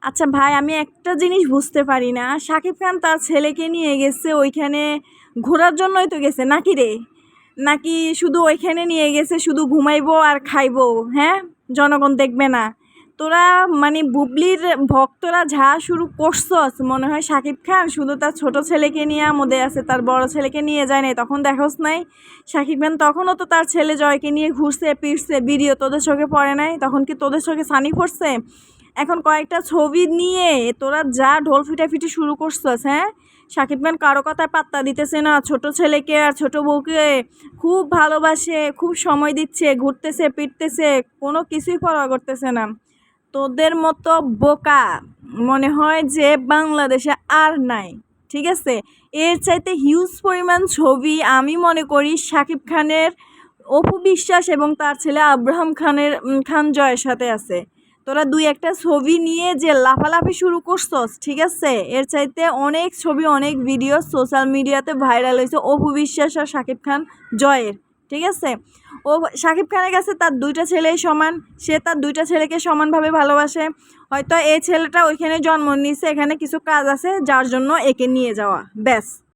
আচ্ছা ভাই, আমি একটা জিনিস বুঝতে পারি না, শাকিব খান তার ছেলেকে নিয়ে গেছে ওইখানে ঘোরার জন্যই তো গেছে নাকি রে? নাকি শুধু ওইখানে নিয়ে গেছে শুধু ঘুমাইবো আর খাইবো? হ্যাঁ, জনগণ দেখবে না? তোরা মানে বুবলির ভক্তরা যা শুরু করছস, মনে হয় শাকিব খান শুধু তার ছোট ছেলেকে নিয়ে আমোদে আছে, তার বড় ছেলেকে নিয়ে যায় নাই। তখন দেখোস নাই শাকিব খান তখনও তো তার ছেলে জয়কে নিয়ে ঘুরছে ফিরছে, ভিডিও তোদের চোখে পড়ে নাই? তখন কি তোদের চোখে ছানি পড়ছে? এখন কয়েকটা ছবি নিয়ে তোরা যা ঢোল পিটাপিটি শুরু করছস, হ্যাঁ? শাকিব খান কারো কথায় পাত্তা দিতেছে না, ছোট ছেলেকে আর ছোট বউকে খুব ভালোবাসে, খুব সময় দিচ্ছে, ঘুরতেছে ফিরতেছে, কোনো কিছুই পরোয়া করতেছে না। তোদের মতো বোকা মনে হয় যে বাংলাদেশে আর নাই, ঠিক আছে? এর চাইতে হিউজ পরিমাণ ছবি আমি মনে করি শাকিব খানের অপু বিশ্বাস এবং তার ছেলে আব্রাহাম খান জয়ের সাথে আছে। তোরা দুই একটা ছবি নিয়ে যে লাফালাফি শুরু করছস, ঠিক আছে? এর চাইতে অনেক ছবি অনেক ভিডিও সোশ্যাল মিডিয়াতে ভাইরাল হয়েছে অপু বিশ্বাস আর শাকিব খান জয়ের, ঠিক আছে? ও শাকিব খানের কাছে তার দুইটা ছেলেই সমান, সে তার দুইটা ছেলেকে সমানভাবে ভালোবাসে। হয়তো এই ছেলেটা ওইখানে জন্ম নিয়েছে, এখানে কিছু কাজ আছে যার জন্য একে নিয়ে যাওয়া, ব্যাস।